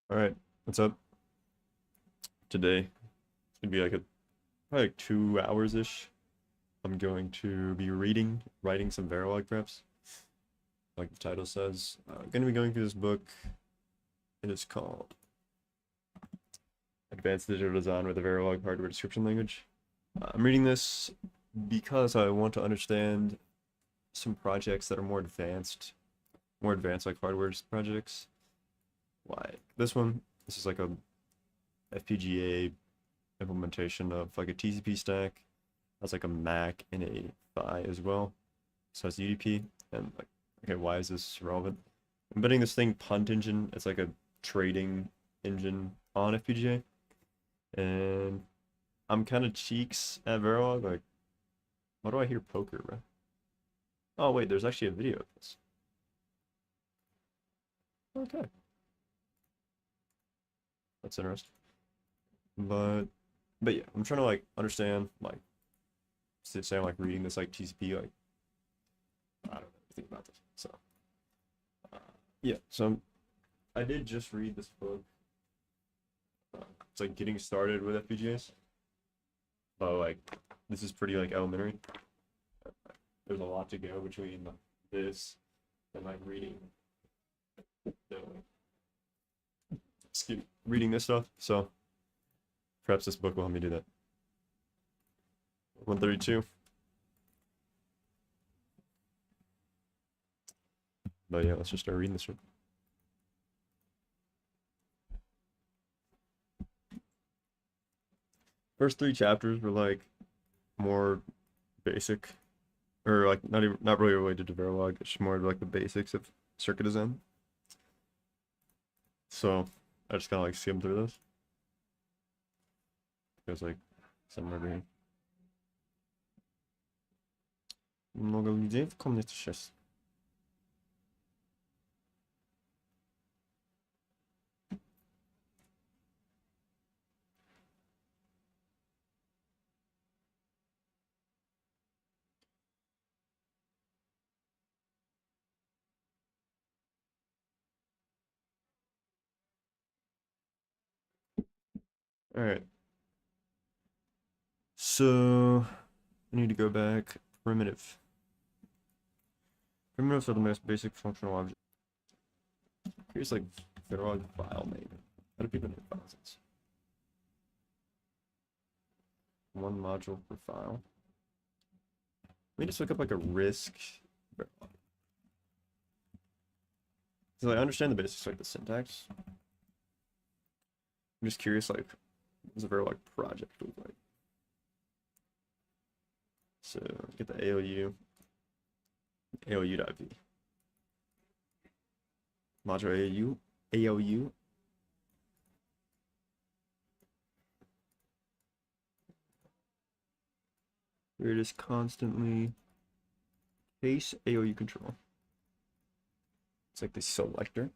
All right, what's up? Today it's gonna be like probably like 2 hours ish. I'm going to be writing some Verilog preps, like the title says. I'm gonna be going through this book. It is called Advanced Digital Design with a Verilog Hardware Description Language. I'm reading this because I want to understand some projects that are more advanced like hardware projects. Like this one, this is like a FPGA implementation of like a TCP stack. Has like a Mac and a PHY as well. So it's UDP. And like, okay, why is this relevant? I'm betting this thing Punt Engine. It's like a trading engine on FPGA. And I'm kind of cheeks at Verilog. Like, why do I hear poker, bro? Oh wait, there's actually a video of this. Okay, that's interesting. But but yeah, I'm trying to like understand like say I'm like reading this like TCP like I don't know anything about this. So uh, yeah, so I did just read this book. It's like getting started with FPGAs. But like this is pretty like elementary. There's a lot to go between this and like the, reading this stuff. So perhaps this book will help me do that. 132. But yeah, let's just start reading this one. First three chapters were like more basic, or like not really related to Verilog. It's just more like the basics of circuit design. So I just kind of like skimmed through those. There's like some over here. Много людей в комнате сейчас. All right. So I need to go back. Primitive. Primitives are the most basic functional object. Here's like Verilog file name. How do people name files? One module per file. Let me just look up like a risk. So I understand the basics, like the syntax. I'm just curious, like, what does a Verilog project look like? So get the ALU, ALU.v. Module ALU, ALU. Here it is constantly case ALU control. It's like the selector.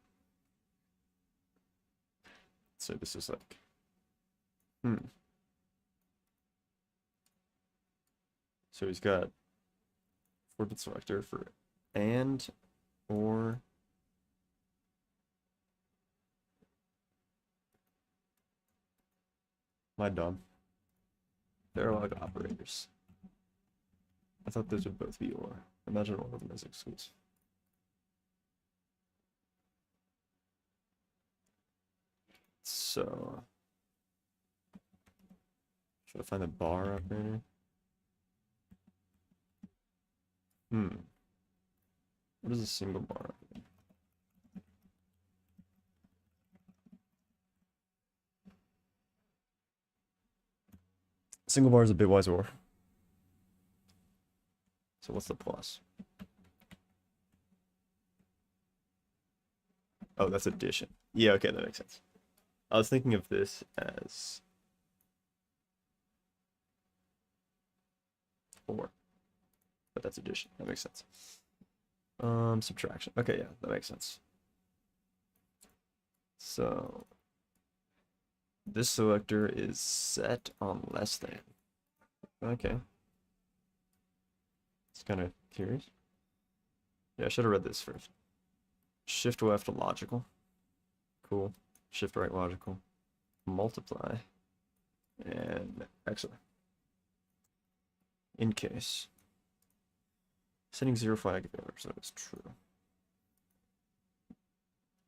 So this is like, So he's got 4-bit selector for and or my dumb. Verilog operators. I thought those would both be or. Imagine all of them as exclusive. So should I find the bar operator? What is a single bar operator? Single bar is a bitwise OR. So what's the plus? Oh, that's addition. Yeah, okay, that makes sense. I was thinking of this as OR, but that's addition. That makes sense. Subtraction. Okay, yeah, that makes sense. So this selector is set on less than. Okay. It's kind of curious. Yeah, I should have read this first. Shift left logical. Cool. shift right logical, multiply, and XOR. In case. Setting 0 flag if ever, so that's true.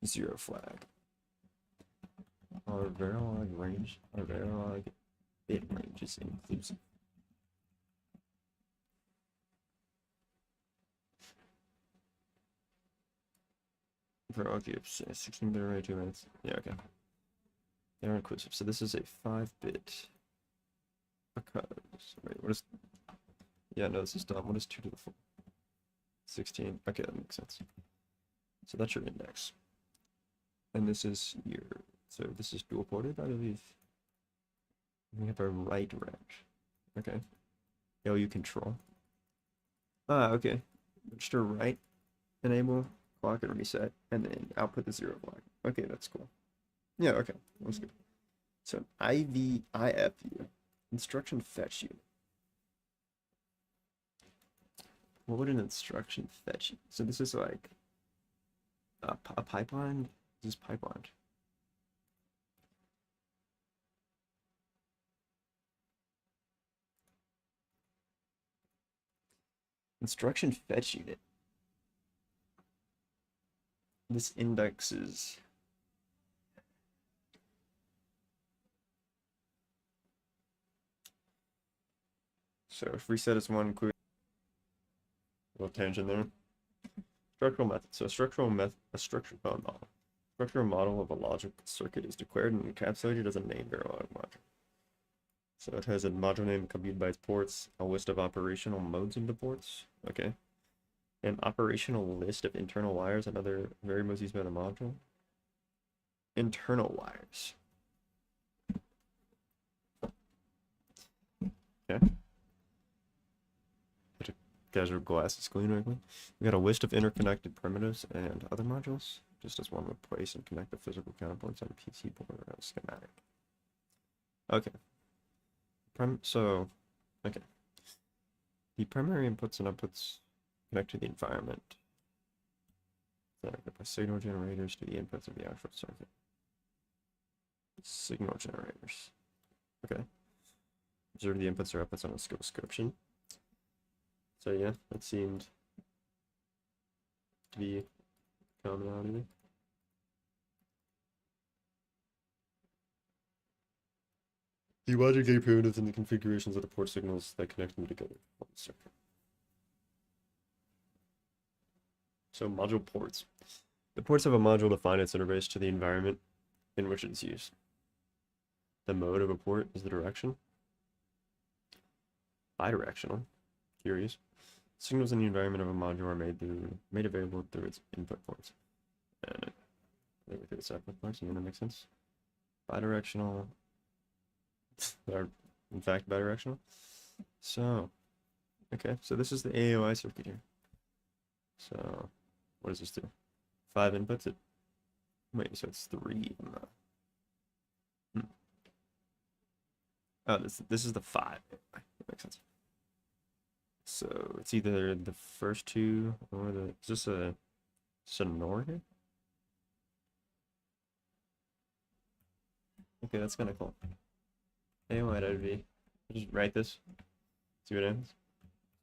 0 flag. Our Verilog range, our Verilog bit range is inclusive. Verilog gives 16-bit array, 2 minutes. Yeah, okay. They're inclusive. So this is a 5-bit. Because wait, what is? Yeah, no, this is dumb. What is 2 to the 4? 16. Okay, that makes sense. So that's your index. And this is your, so this is dual ported, I believe. We have our write range. Okay. ALU control. Ah, okay. Register write, enable, clock and reset, and then output the 0 flag. Okay, that's cool. Yeah, okay. That's good. So an IVIFU, instruction fetch unit. What would an instruction fetch? So this is like a pipeline. This is pipeline. Instruction fetch unit. This indexes. So if reset is 1, quick. Little tangent there. Structural method. So a structural model of a logic circuit is declared and encapsulated as a name Verilog module. So it has a module name accompanied by its ports, a list of operational modes into ports. Okay. An operational list of internal wires and other variables used by the module. Internal wires. Okay. Casual glasses clean quickly. We got a list of interconnected primitives and other modules, just as one would place and connect the physical counterpoints on a PC board or a schematic. Okay. Okay. The primary inputs and outputs connect to the environment. Connected by signal generators to the inputs of the actual circuit. Signal generators. Okay. Observe the inputs or outputs on a skill description. So yeah, that seemed to be commonality. The logic gate primitives and the configurations of the port signals that connect them together on the circuit. So module ports. The ports of a module define its interface to the environment in which it is used. The mode of a port is the direction. Bidirectional. Curious. Signals in the environment of a module are made available through its input ports. And through its output ports, yeah, that makes sense. Bidirectional. Are in fact bidirectional. So, okay, so this is the AOI circuit here. So, what does this do? 5 inputs. Wait, so it's 3 in the. Oh, this is the 5. That makes sense. So it's either the first 2 or the. Is this a NOR here? Okay, that's kind of cool. AOI.v. Just write this. See what happens.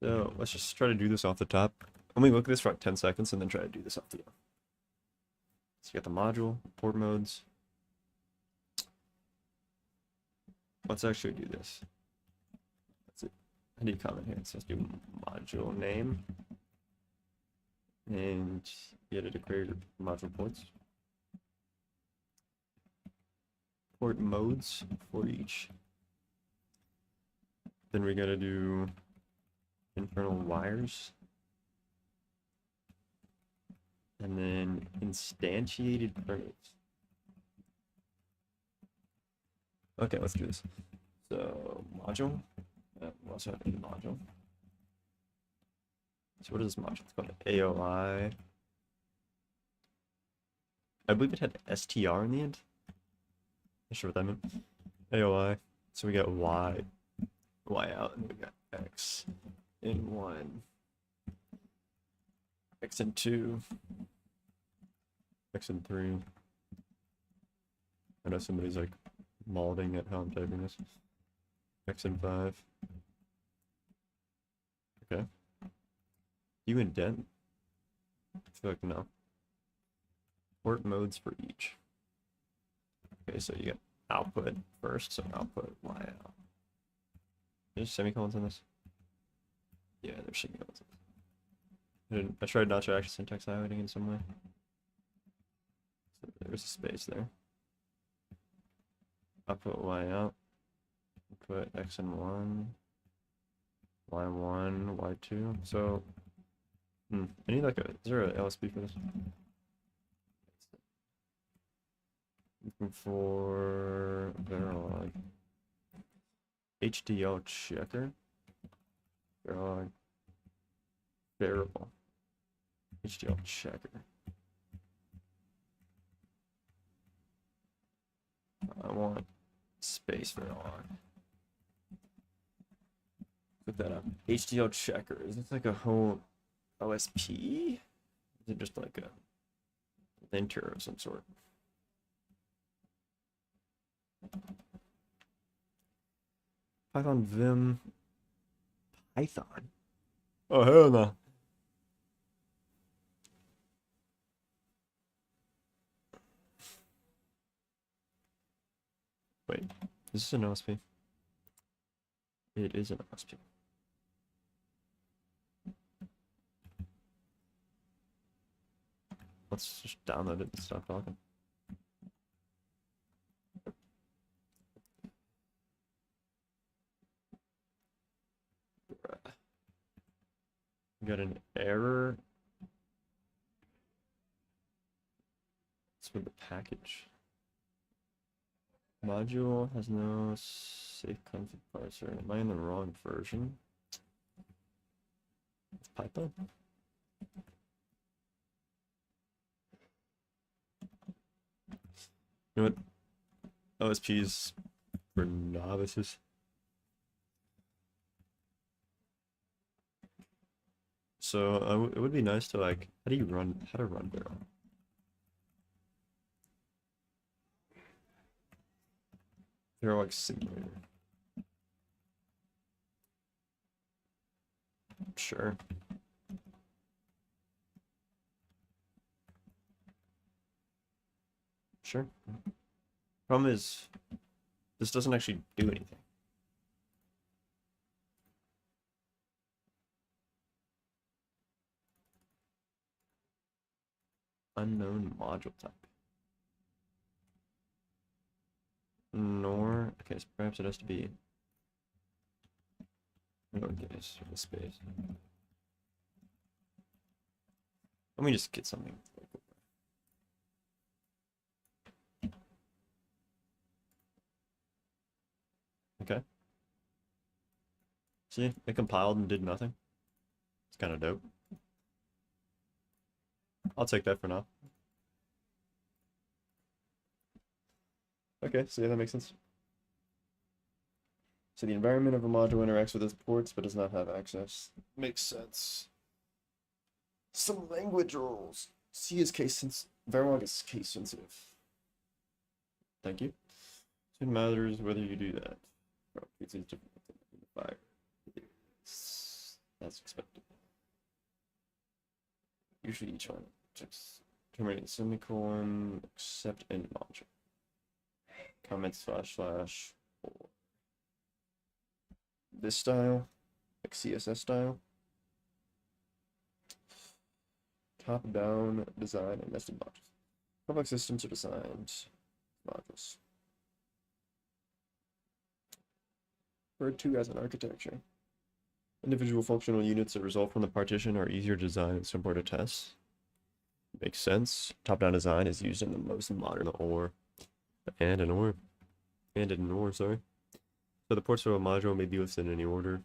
So let's just try to do this off the top. Let me look at this for like 10 seconds and then try to do this off the top. So you got the module, port modes. Let's actually do this. That's it. I need a comment here. It says do module name. And you had to declare your module ports. Port modes for each. Then we gotta do internal wires. And then instantiated primitives. Okay, let's do this. So module. We also have a module. So what is this module? It's called AOI. I believe it had STR in the end. Not sure what that meant. AOI. So we got Y out, and we got X in 1, X in 2, X in 3, I know somebody's like molding at how I'm typing this. XN5. Okay. You indent? I feel like no. Port modes for each. Okay, so you get output first, so output Y out. There's semicolons in this? Yeah, there's semicolons in this. I tried not to actually syntax highlighting in some way. So there's a space there. Output Y out. Put X in 1. Y1, Y2. So, I need like a, is there an LSP for this? Looking for Verilog. HDL checker. Verilog. Variable. HDL checker. I want space Verilog. Look that up. HDL checker. Is this like a whole OSP? Is it just like a linter of some sort? Python Vim Python. Oh hell no. Wait, is this an OSP? It is an OSP. Let's just download it and stop talking. Got an error. It's with the package. Module has no safe config parser. Am I in the wrong version? It's Python? You know what? OSPs for novices. So it would be nice to like, how to run Verilog? Verilog simulator. Sure. Sure. Problem is, this doesn't actually do anything. Unknown module type. Nor, okay, so perhaps it has to be lowercase with a space. Let me just get something. Okay. See, it compiled and did nothing. It's kind of dope. I'll take that for now. Okay, so yeah, that makes sense. So the environment of a module interacts with its ports, but does not have access. Makes sense. Some language rules. C is case sensitive. Verilog is case sensitive. Thank you. So it matters whether you do that. It's different than the fire. That's expected. Usually each one checks terminating semicolon, except end module. Comment / or this style, like CSS style. Top-down design and nested modules. Complex systems are designed modules. Referred to as an architecture. Individual functional units that result from the partition are easier to design and simpler to test. Makes sense. Top-down design is used in the most modern OR. And in OR, sorry. So the ports of a module may be listed in any order.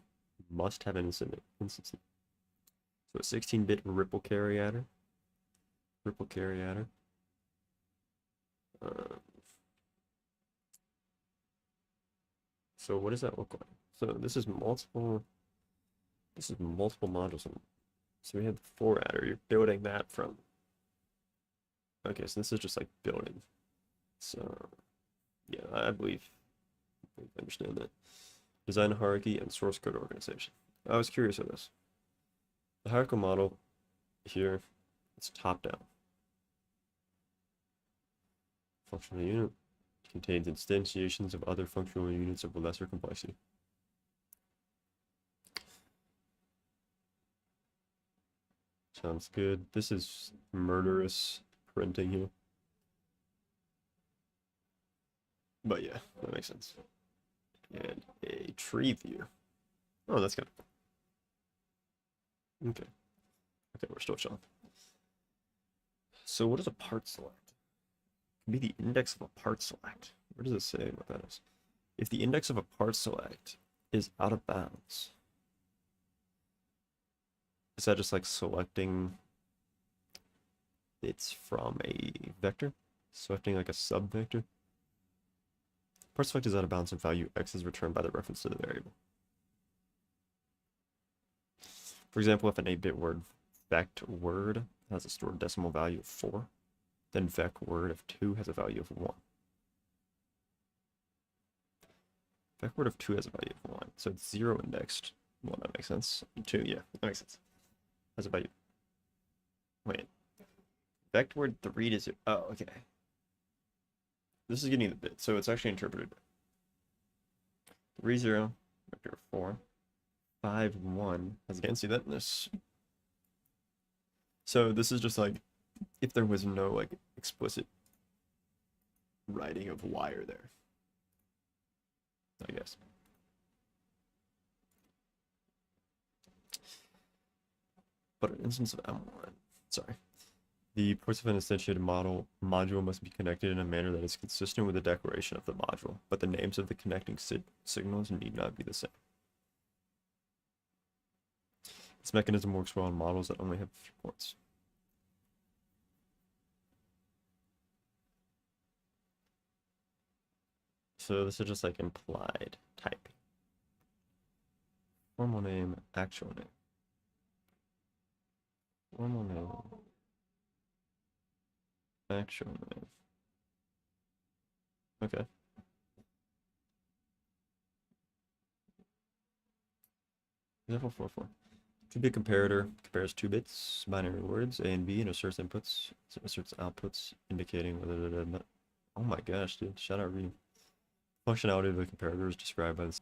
Must have an instance. So a 16-bit ripple carry adder. So what does that look like? So this is multiple modules. So we have the 4 adder. You're building that from. Okay, so this is just like building. So Yeah, I believe I understand that. Design hierarchy and source code organization. I was curious of this. The hierarchical model here, it's top down. Functional unit contains instantiations of other functional units of lesser complexity. Sounds good. This is murderous printing here. But yeah, that makes sense. And a tree view. Oh, that's kind of cool. Okay. Okay, we're still chilling. So what is a part select? It can be the index of a part select. Where does it say what that is? If the index of a part select is out of bounds, is that just like selecting bits from a vector? Selecting like a subvector? Part select is out of bounds if value x is returned by the reference to the variable. For example, if an 8-bit word vect word has a stored decimal value of 4, then vec word of 2 has a value of 1. Vec word of 2 has a value of 1, so it's 0 indexed. Well, that makes sense. 2, yeah, that makes sense. Has a value. Wait. Vec word 3 to 0. Oh, okay. This is getting the bit, so it's actually interpreted. 3, 0, vector 4, 5, 1. As you can see that in this. So this is just like if there was no like explicit writing of wire there, I guess. But an instance of M1, sorry. The parts of an instantiated module must be connected in a manner that is consistent with the declaration of the module, but the names of the connecting signals need not be the same. This mechanism works well on models that only have a few ports. So this is just like implied typing. Formal name, actual name. Formal name, actual name. Okay. Example 4.4. 2-bit comparator compares 2 bits, binary words, A and B, and asserts inputs, asserts outputs, indicating whether oh my gosh, dude, shout out reading. Functionality of the comparator is described by this.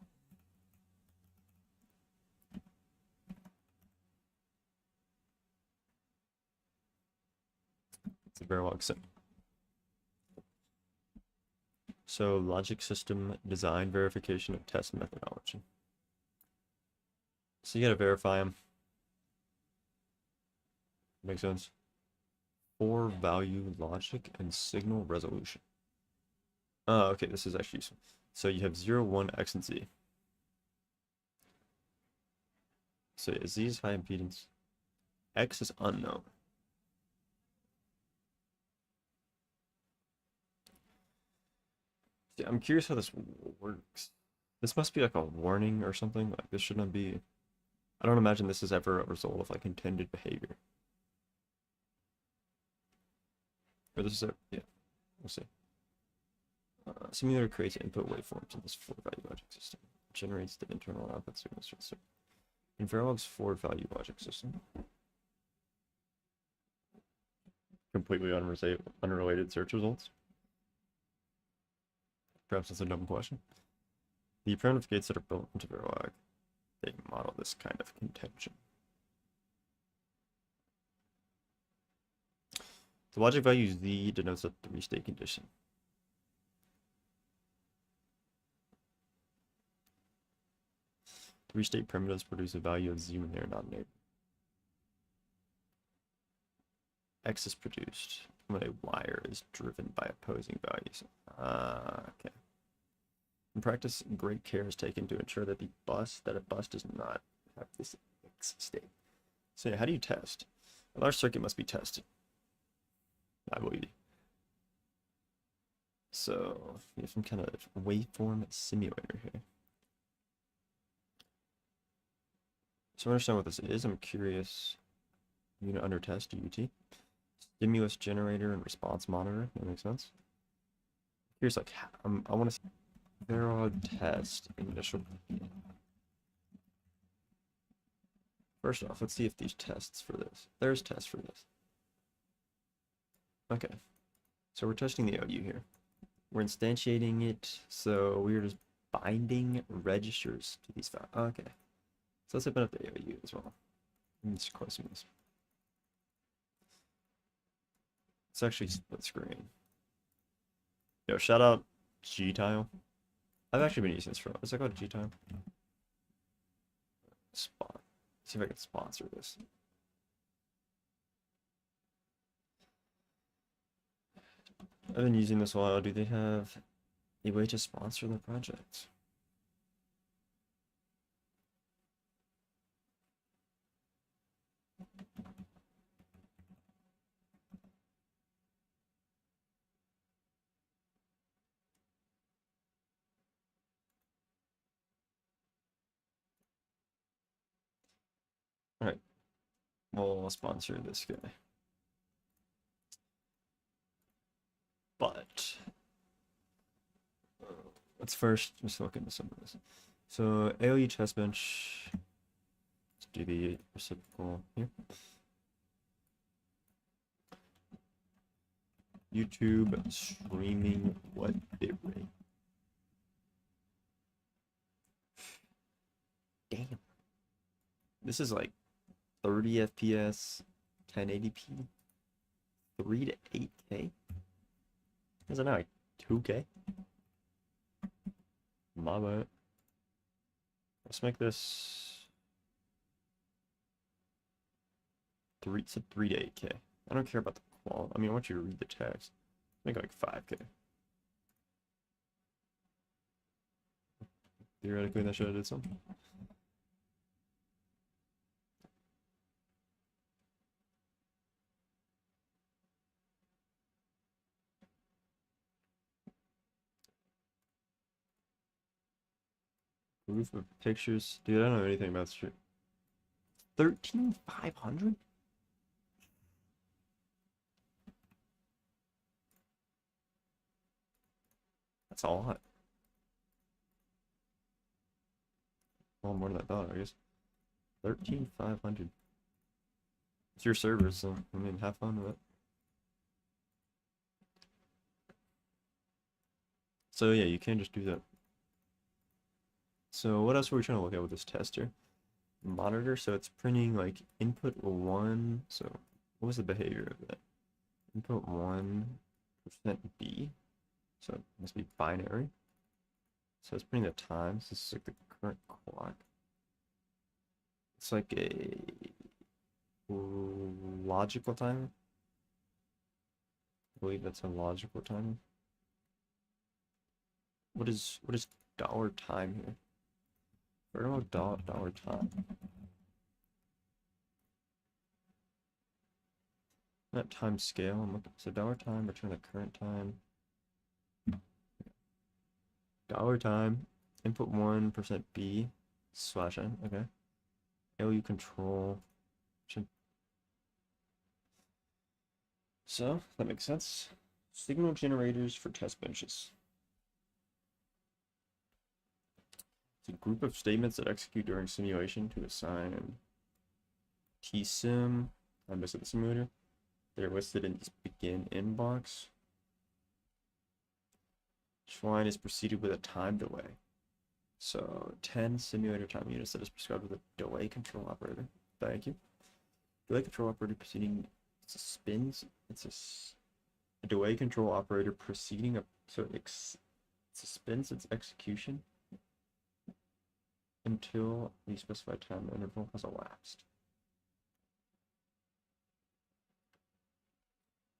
It's a Verilog set. So logic system design verification of test methodology. So you gotta verify them. Makes sense. 4 value logic and signal resolution. Oh, okay, this is actually useful. So you have 0, 1, X, and Z. So Z is high impedance. X is unknown. Yeah, I'm curious how this works. This must be like a warning or something. Like this should not be. I don't imagine this is ever a result of like intended behavior. Or this is a, yeah, we'll see. Simulator creates input waveforms in this 4-value logic system. It generates the internal output signals for the circuit. In Verilog's 4-value logic system, completely unrelated search results. Perhaps that's a dumb question. The primitive gates that are built into Verilog, they model this kind of contention. The logic value Z denotes a 3-state condition. Three-state primitives produce a value of Z when they are not neighbor. X is produced when a wire is driven by opposing values. Okay. In practice, great care is taken to ensure that a bus does not have this X state. So yeah, how do you test? A large circuit must be tested. I believe you. So we have some kind of waveform simulator here. So I understand what this is. I'm curious. Unit under test, UT. Stimulus generator and response monitor. That makes sense. Here's like, I want to see Verilog test initial. First off, let's see if these tests for this. There's tests for this. Okay, so we're testing the OU here. We're instantiating it, so we're just binding registers to these files. Okay, so let's open up the OU as well. Let's close this. It's actually split screen. Yo, shout out Gtile. I've actually been using this for. Is that called Gtile? Spot. See if I can sponsor this. I've been using this a while. Do they have a way to sponsor the project? Alright. We'll sponsor this guy. But let's first just look into some of this. So AOU test bench. Let's do the reciprocal here. YouTube streaming what bitrate? Damn. This is like 30 FPS, 1080p, 3 to 8K. Is it now like 2K? My bad. Let's make this 3 to 8K. I don't care about the quality. I mean, I want you to read the text. Make it like 5K. Theoretically, that should have did something. Proof of pictures. Dude, I don't know anything about stream. 13,500? That's a lot. Well, more than I thought, I guess. 13,500. It's your server, so I mean, have fun with it. So yeah, you can just do that. So what else were we trying to look at with this tester? Monitor, so it's printing like input 1. So what was the behavior of that? Input 1% B. So it must be binary. So it's printing the times. This is like the current clock. It's like a logical timer. I believe that's a logical timer. What is dollar time here? Verilog dollar time. Not time scale. I'm looking. So dollar time, return the current time. Dollar time, input 1% B slash n. Okay. LU control. So that makes sense. Signal generators for test benches. It's a group of statements that execute during simulation to assign tsim. I missed the simulator. They're listed in this begin inbox. Each line is preceded with a time delay. So 10 simulator time units that is prescribed with a delay control operator. Thank you. Delay control operator preceding spins. It's a delay control operator preceding a so it suspends its execution until the specified time interval has elapsed.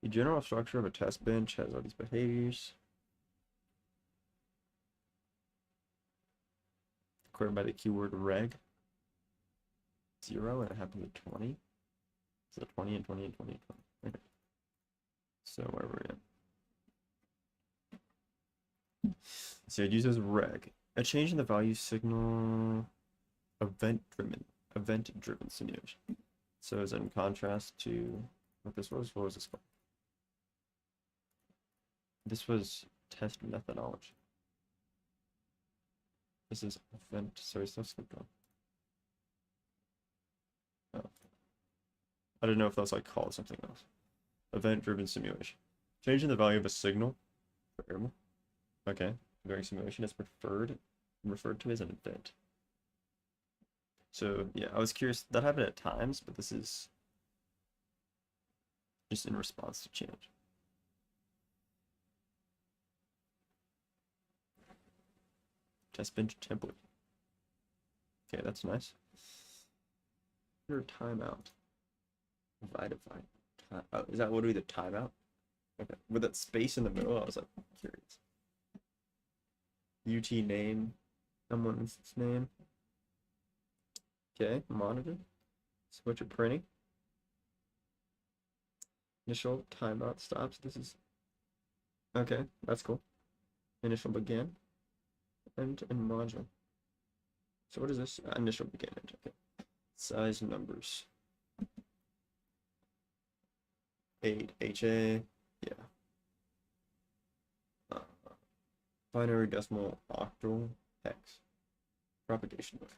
The general structure of a test bench has all these behaviors. According by the keyword reg. 0 and it happens at 20. So 20 and 20 and 20 and 20. Okay. So where we're at. So it uses reg. A change in the value signal event-driven simulation. So is in contrast to what this was? What was this called? This was test methodology. This is event. Sorry, stuff skipped on. Oh. I didn't know if that's like called something else. Event-driven simulation. Changing the value of a signal. Variable. Okay. Varying simulation is referred to as an event. So yeah, I was curious. That happened at times, but this is just in response to change. Test bench template. Okay, that's nice. Your timeout. Divide. Oh, is that what would be the timeout? Okay, with that space in the middle, I was like curious. UT name, someone's name. Okay, monitor. So what you're printing. Initial timeout stops. This is okay. That's cool. Initial begin. End and module. So what is this? Initial begin. End. Okay. Size numbers. 8 HA. Yeah. Binary decimal octal hex. Propagation delay.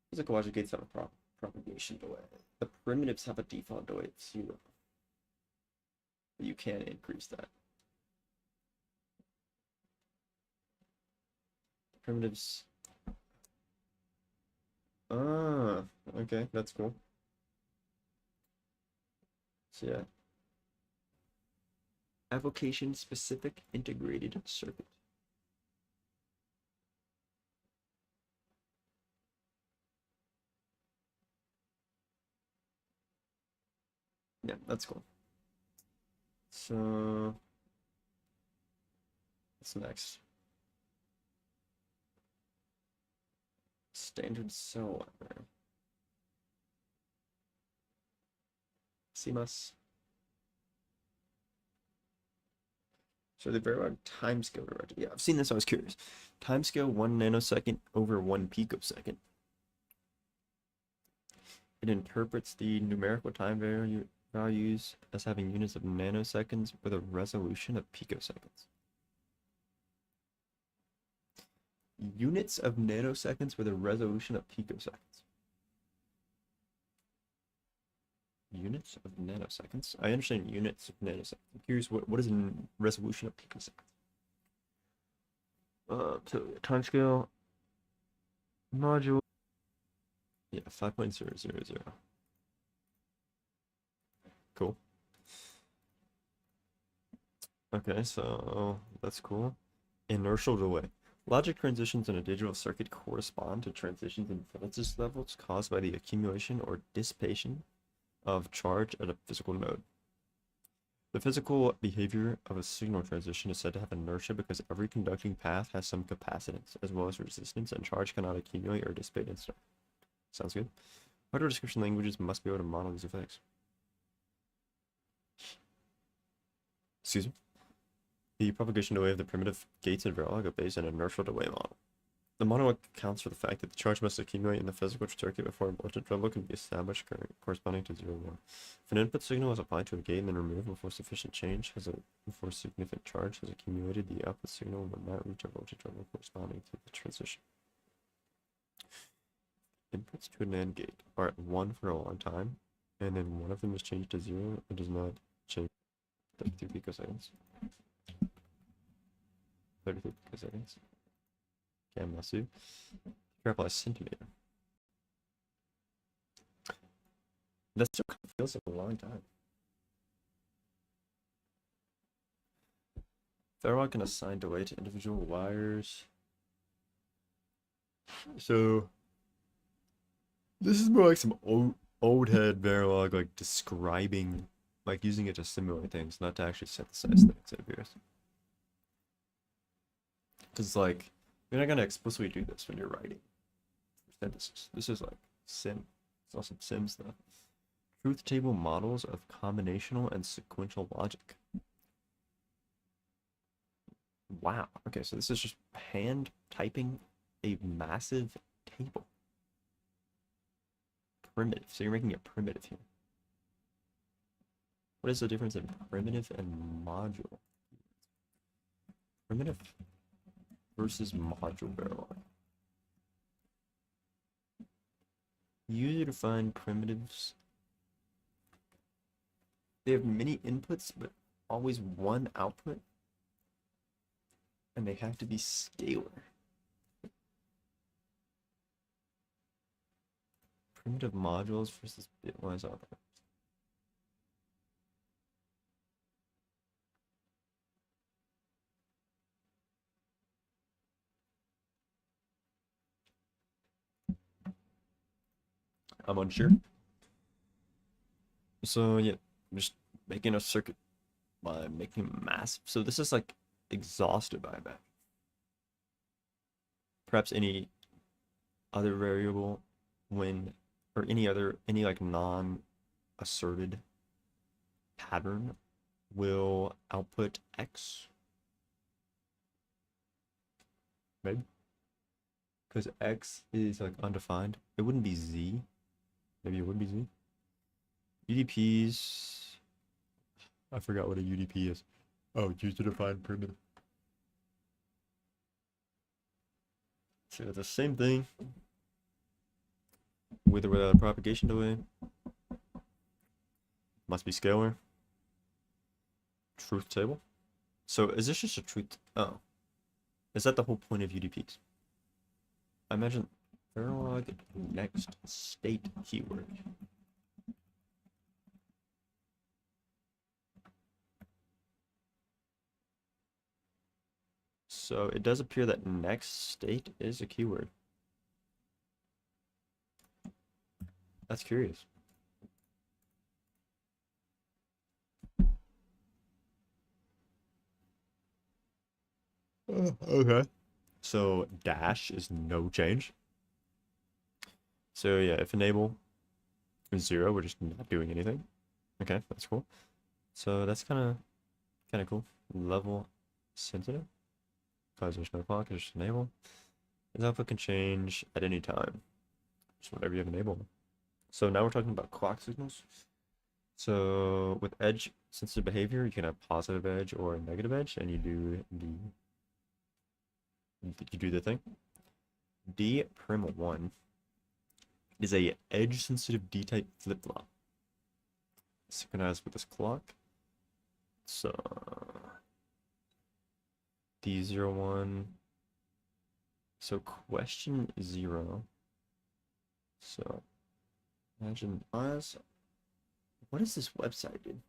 Physical logic gates have a propagation delay. The primitives have a default delay of 0. But you can increase that. The primitives. Ah, okay, that's cool. So yeah. Application specific integrated circuit. Yeah, that's cool. So what's next? Standard cell library. CMOS. So the Verilog timescale directed. Yeah, I've seen this. I was curious. Timescale 1 nanosecond over 1 picosecond. It interprets the numerical time values as having units of nanoseconds with a resolution of picoseconds. Units of nanoseconds with a resolution of picoseconds. Units of nanoseconds? I understand units of nanoseconds. I'm curious, what is a resolution of picoseconds? So timescale module. Yeah, 5.000. Cool. Okay, so that's cool. Inertial delay. Logic transitions in a digital circuit correspond to transitions in voltage levels caused by the accumulation or dissipation of charge at a physical node. The physical behavior of a signal transition is said to have inertia because every conducting path has some capacitance, as well as resistance, and charge cannot accumulate or dissipate instantly. Sounds good. Hardware description languages must be able to model these effects. Excuse me. The propagation delay of the primitive gates in Verilog are based on an inertial delay model. The model accounts for the fact that the charge must accumulate in the physical circuit before a voltage level can be established corresponding to 0, 1. If an input signal is applied to a gate and then removed before before significant charge has accumulated, the output signal will not reach a voltage level corresponding to the transition. Inputs to a NAND gate are at 1 for a long time, and then one of them is changed to 0 and does not change 33 picoseconds. 33 picoseconds. Gammasu. Grapple a centimeter. That still kind of feels like a long time. Verilog can assign delay to individual wires. So this is more like some old head Verilog, like describing, like using it to simulate things, not to actually synthesize things, it appears. Because like you're not gonna explicitly do this when you're writing synthesis. This is like sim. It's also sim stuff. Truth table models of combinational and sequential logic. Wow. Okay, so this is just hand typing a massive table. Primitive. So you're making a primitive here. What is the difference in primitive and module? Primitive versus module Verilog. User defined primitives. They have many inputs, but always one output. And they have to be scalar. Primitive modules versus bitwise output. I'm unsure. So yeah, I'm just making a circuit by making it massive. So this is like exhaustive, I bet. Perhaps any other variable when, or any like non-asserted pattern will output X. Maybe. Because X is like undefined. It wouldn't be Z. Maybe it would be Z. UDPs. I forgot what a UDP is. Oh, user defined primitive. So it's the same thing with or without a propagation delay. Must be scalar. Truth table. So is this just a truth? Oh. Is that the whole point of UDPs? I imagine Verilog next state keyword. So it does appear that next state is a keyword. That's curious. Okay. So dash is no change. So yeah, if enable is 0, we're just not doing anything. Okay, that's cool. So that's kind of cool. Level sensitive, because there's no clock, it's just enable. His output can change at any time, just whatever you have enabled. So now we're talking about clock signals. So with edge sensitive behavior, you can have positive edge or negative edge, and you do the thing. D prim 1 is a edge sensitive D-type flip-flop. Synchronized with this clock. So D01. So question 0. So imagine us. What is this website, dude?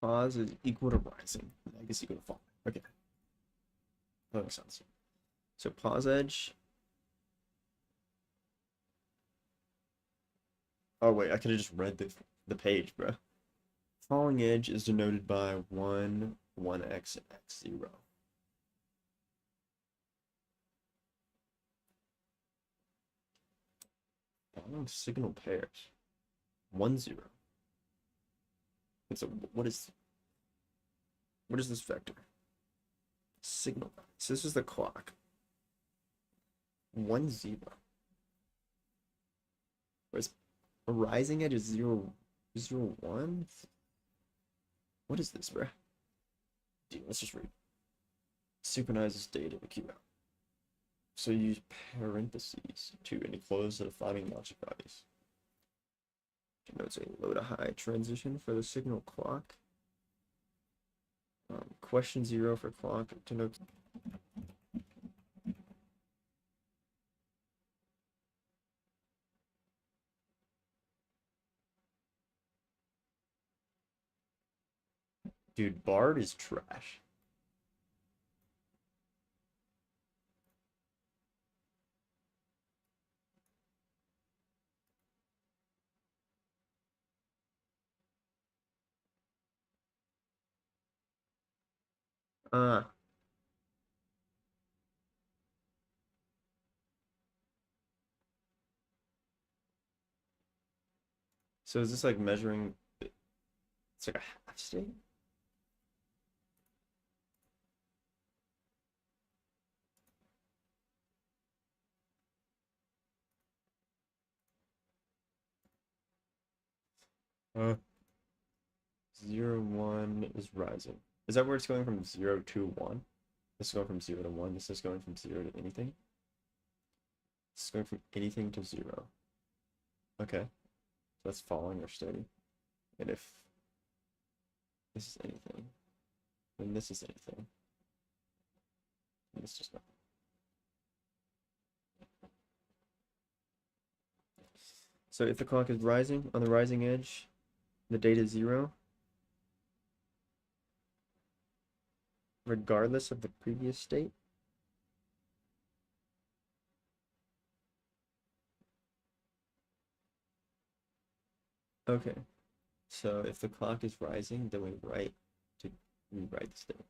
Pause is equal to rising. I guess equal to fall. Okay. That makes sense. So pause edge. Oh wait, I could have just read the page, bro. Falling edge is denoted by 1x, x0. Following signal pairs. 1, 0. And so what is this vector? Signal. So this is the clock. 1, 0. Whereas a rising edge is 0, 0, 1. What is this, bro? Dude, let's just read. Synchronizes data to queue out. So you use parentheses to enclose the defining logic values. Denotes a low to high transition for the signal clock. Question 0 for clock denotes. Dude, Bard is trash. Uh, So is this like measuring? It's like a half state. 0, 1 is rising. Is that where it's going from 0 to 1? This is going from 0 to 1. This is going from 0 to anything. This is going from anything to 0. Okay. So that's falling or steady. And if this is anything, then this is anything. And this is not. So if the clock is rising on the rising edge, the date is 0, regardless of the previous state. Okay, so if the clock is rising, then we rewrite the state.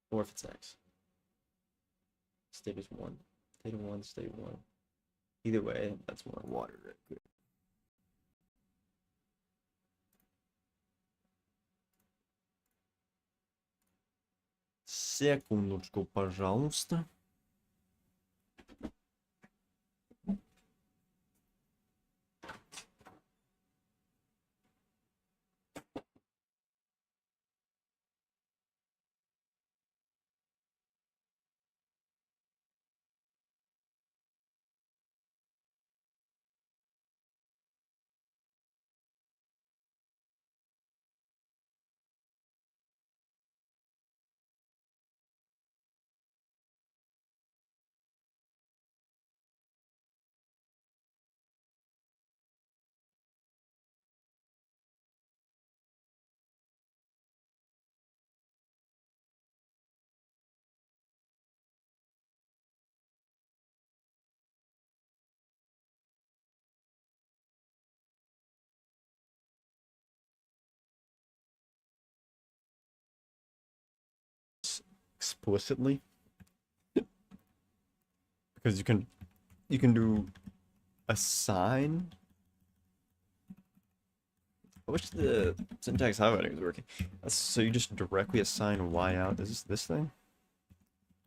Or if it's X. State is 1. State 1, state 1. Either way, that's more water. Good. Секундочку, пожалуйста. Explicitly, because you can do assign. I wish the syntax highlighting was working. So you just directly assign y out. Is this thing?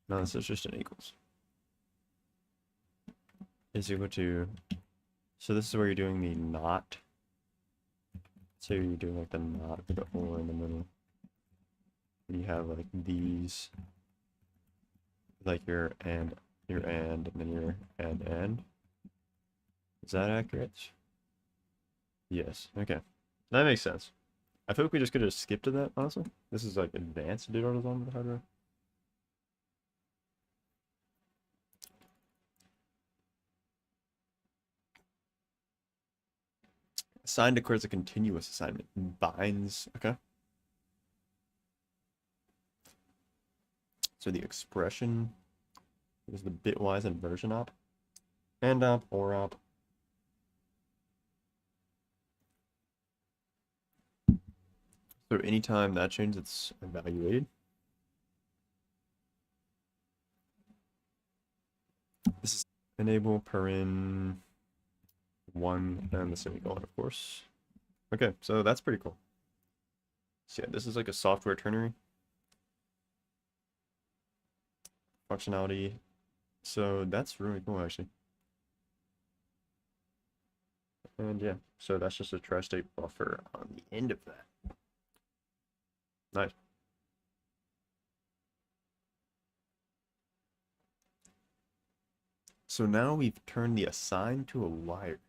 No, this is just an equals. Is equal to. So this is where you're doing the not. So you're doing like the not with the or in the middle. You have like these, like your and, and then your and. Is that accurate? Yes. Okay. That makes sense. I feel like we just could have skipped to that, honestly. This is like advanced doodles on the hardware. Assign declares a continuous assignment. Binds. Okay. So the expression is the bitwise inversion op. And op, or op. So anytime that changes, it's evaluated. This is enable paren 1 and the semicolon, of course. Okay, so that's pretty cool. So yeah, this is like a software ternary functionality. So that's really cool, actually. And yeah, so that's just a tri-state buffer on the end of that. Nice. So now we've turned the assign to a wire.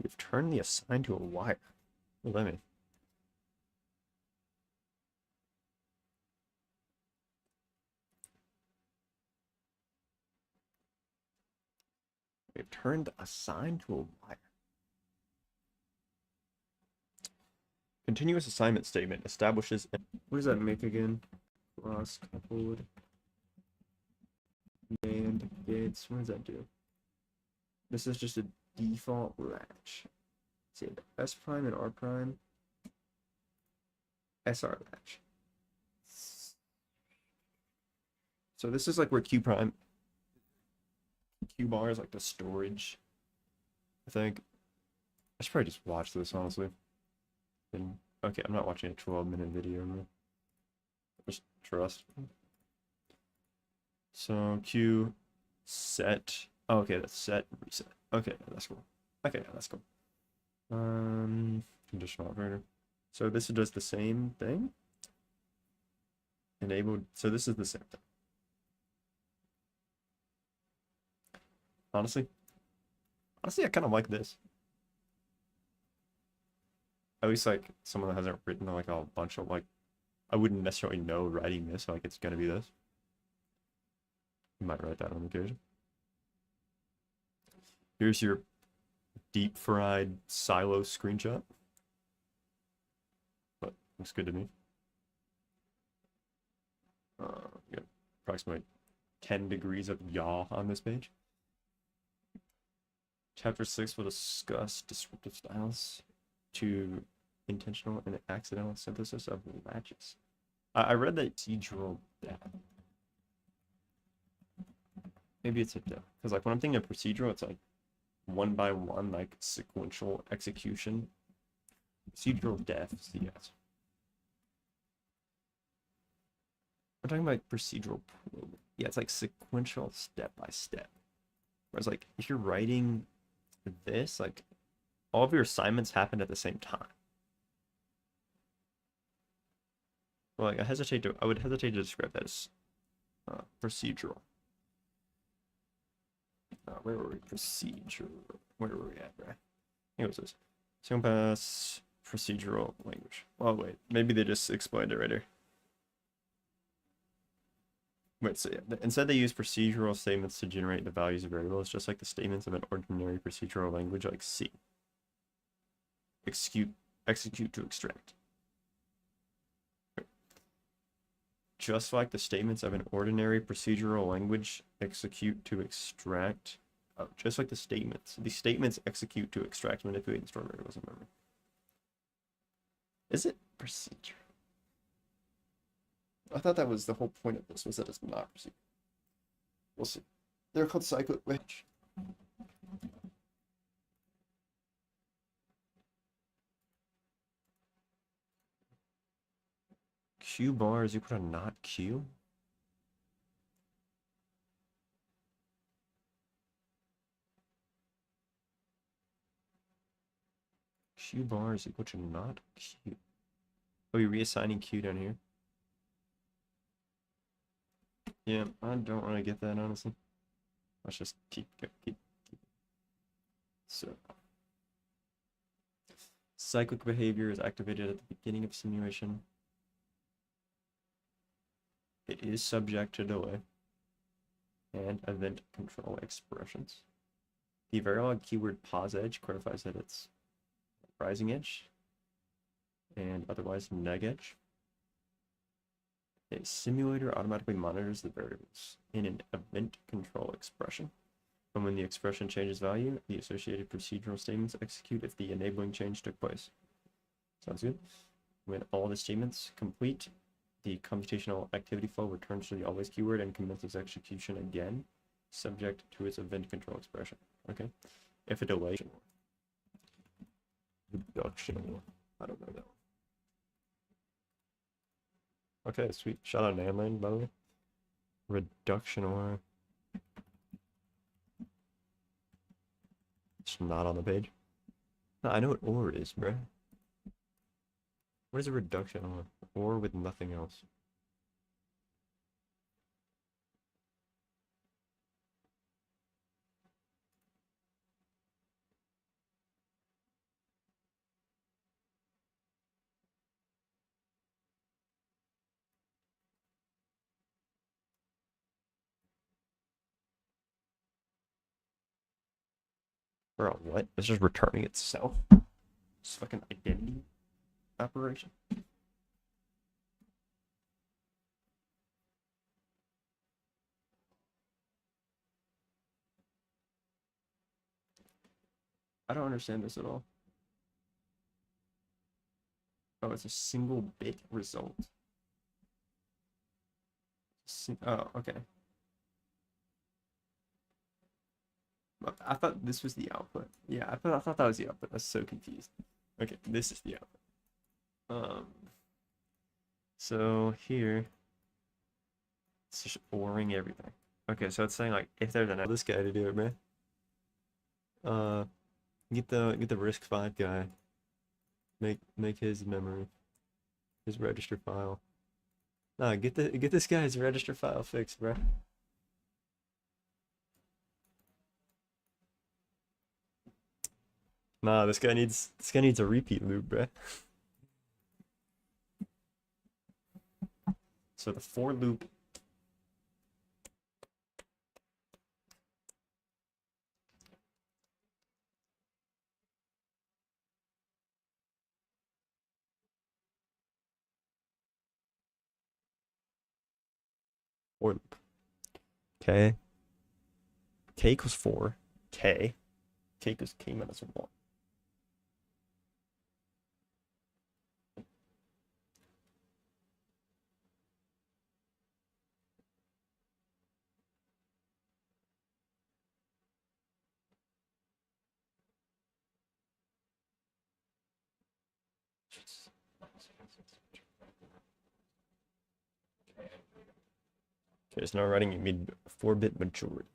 We've turned the assign to a wire. What does that mean? We've turned the assign to a wire. Continuous assignment statement establishes. What does that make again? Cross coupled and gates. What does that do? This is just a default latch. Say the S prime and R prime. SR latch. So this is like where Q bar is like the storage, I think. I should probably just watch this, honestly. And, okay, I'm not watching a 12-minute video, man. Just trust. So Q set. Oh, okay, that's set reset. Okay, that's cool. Okay, that's cool. Conditional operator. So this does the same thing. Enabled. So this is the same thing. Honestly, I kind of like this. At least like someone that hasn't written like a bunch of like, I wouldn't necessarily know writing this like it's gonna be this. You might write that on occasion. Here's your deep fried silo screenshot. But looks good to me. Yeah, approximately 10 degrees of yaw on this page. Chapter 6 will discuss descriptive styles to intentional and accidental synthesis of latches. I read that procedural depth. Maybe it's a depth. Because like when I'm thinking of procedural, it's like one by one, like sequential execution. Procedural depth, yes. I'm talking about procedural programming. Yeah, it's like sequential step by step. Whereas like if you're writing this, like all of your assignments happen at the same time. Well, like I would hesitate to describe that as procedural. Where were we? Procedural. Where were we at, right? I think it was this. Single pass procedural language. Oh wait, maybe they just explained it right here. Wait, so yeah, instead they use procedural statements to generate the values of variables, just like the statements of an ordinary procedural language like C. Execute to extract. Just like the statements of an ordinary procedural language execute to extract. Oh, just like the statements execute to extract, manipulate, and store variables in memory. Is it procedural? I thought that was the whole point of this, was that it's not procedural. We'll see. They're called cyclic which. Q bar is equal to not Q? Q bar is equal to not Q. Oh, you're reassigning Q down here? Yeah, I don't really get that, honestly. Let's just keep. So, cyclic behavior is activated at the beginning of simulation. It is subject to delay and event control expressions. The Verilog keyword pause edge clarifies that it's rising edge and otherwise neg edge. A simulator automatically monitors the variables in an event control expression. And when the expression changes value, the associated procedural statements execute if the enabling change took place. Sounds good. When all the statements complete, the computational activity flow returns to the always keyword and commences execution again, subject to its event control expression. Okay. If a delay. Reduction. I don't know that one. Okay, sweet. Shout out Nanland, by the way. Reduction or. It's not on the page. No, I know what or is, bro. What is a reduction on? Or with nothing else. Bro, what? It's just returning itself. It's fucking identity operation. I don't understand this at all. Oh, it's a single bit result. Oh, okay. I thought this was the output. Yeah, I thought that was the output. I was so confused. Okay, this is the output. So here it's just ORing everything. Okay, so it's saying like if there's an this guy to do it, man. Uh, get the RISC-V guy. Make his memory, his register file. Nah, get this guy's register file fixed, bro. Nah, this guy needs a repeat loop, bro. So the for loop. For loop. Okay. K equals 4. K. K equals K minus 1. Okay, so now writing a mid 4-bit majority.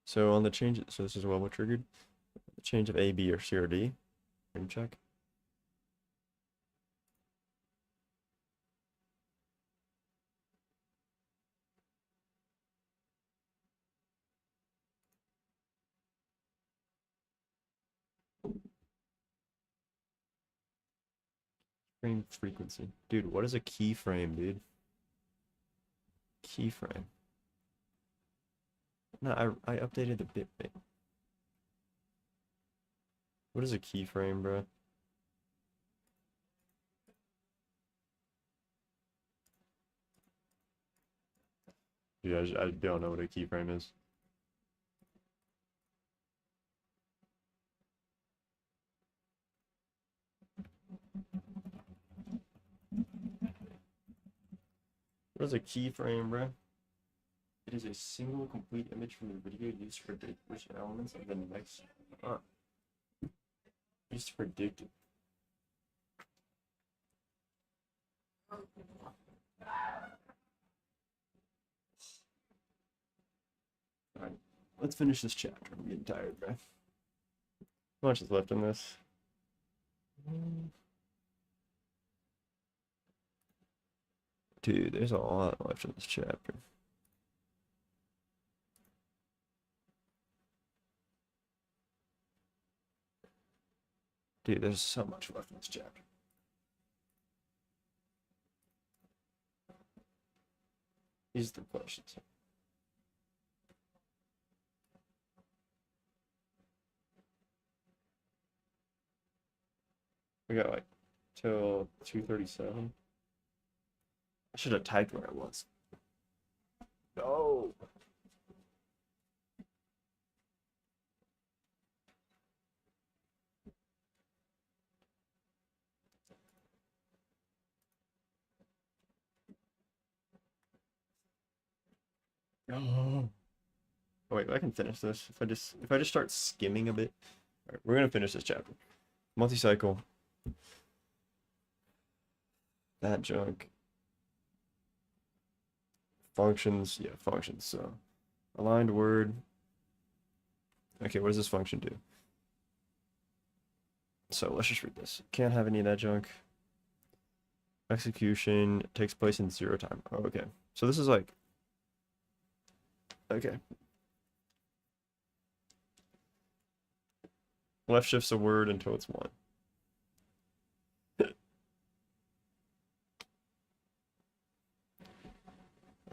So on the change, so this is what triggered. The change of A, B, or C, or D. Frame check. Frame frequency. Dude, what is a keyframe, dude? Keyframe. No, I updated the bit rate. What is a keyframe, bro? Dude, I don't know what a keyframe is. What is a keyframe, bro? It is a single complete image from the video used to predict which elements of the next. Used to predict it. Alright, let's finish this chapter. I'm getting tired, bro. How much is left in this? Dude, there's a lot left in this chapter. Dude, there's so much left in this chapter. These are the questions. We got like till 2:37. I should have typed where I was. No. Oh. Oh, wait, I can finish this if I just start skimming a bit. All right, we're gonna finish this chapter. Multi-cycle. That junk. Functions, yeah, functions. So aligned word. Okay, what does this function do? So let's just read this. Can't have any of that junk. Execution takes place in 0 time. Oh, okay. So this is like, okay. Left shifts a word until it's 1.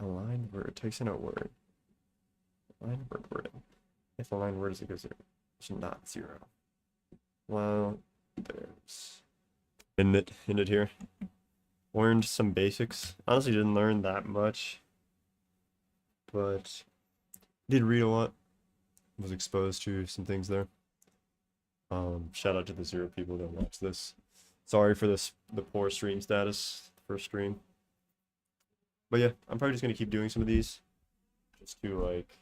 Aligned word takes in a word. Aligned word wording. If aligned word is equal to 0, it's not 0. Well, there's in it here. Learned some basics. Honestly, didn't learn that much, but did read a lot. Was exposed to some things there. Shout out to the 0 people that watched this. Sorry for the poor stream status. First stream. But yeah, I'm probably just gonna keep doing some of these just to like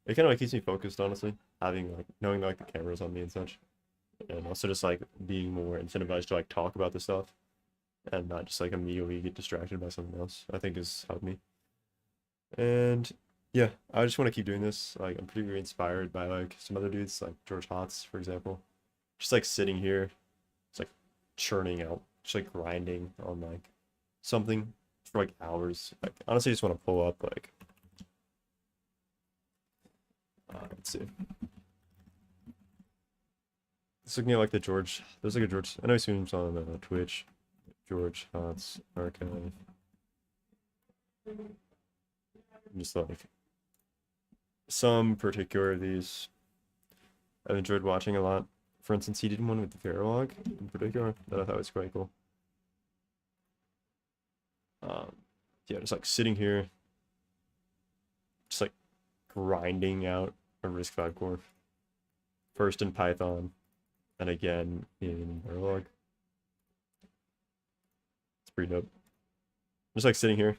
it kind of like keeps me focused, honestly. Having like knowing like the cameras on me and such, and also just like being more incentivized to like talk about this stuff and not just like immediately get distracted by something else. I think has helped me. And yeah, I just want to keep doing this. Like I'm pretty inspired by like some other dudes, like George Hotz, for example. Just like sitting here, it's like churning out, just like grinding on like something for like hours. Like honestly, I just want to pull up like let's see. Just looking at like the George. There's like a George. I know he streams on Twitch. George Hotz archive. Just like some particular of these I've enjoyed watching a lot. For instance, he did one with Verilog in particular that I thought was quite cool. Um, yeah, just like sitting here, just like grinding out a Risk 5 core. First in Python, and again in Verilog. It's pretty dope. Just like sitting here,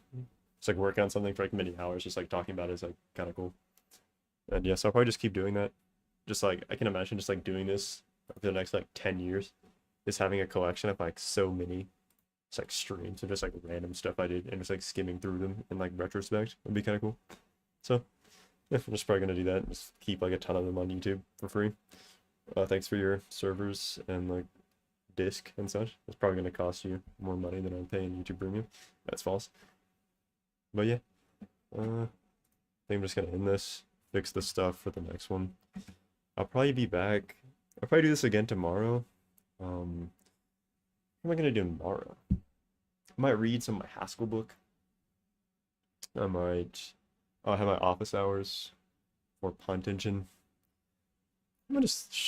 just like working on something for like many hours, just like talking about it is like kind of cool. And yeah, so I'll probably just keep doing that. Just like I can imagine just like doing this for the next like 10 years. Just having a collection of like so many just like streams of just like random stuff I did and just like skimming through them in like retrospect would be kind of cool. So yeah, I'm just probably gonna do that. Just keep like a ton of them on YouTube for free. Thanks for your servers and like disc and such. It's probably gonna cost you more money than I'm paying YouTube Premium. That's false. But yeah, I think I'm just gonna end this, fix the stuff for the next one. I'll probably be back. I'll probably do this again tomorrow. What am I gonna do tomorrow? I might read some of my Haskell book. I might. I'll have my office hours for Punt Engine. I'm gonna just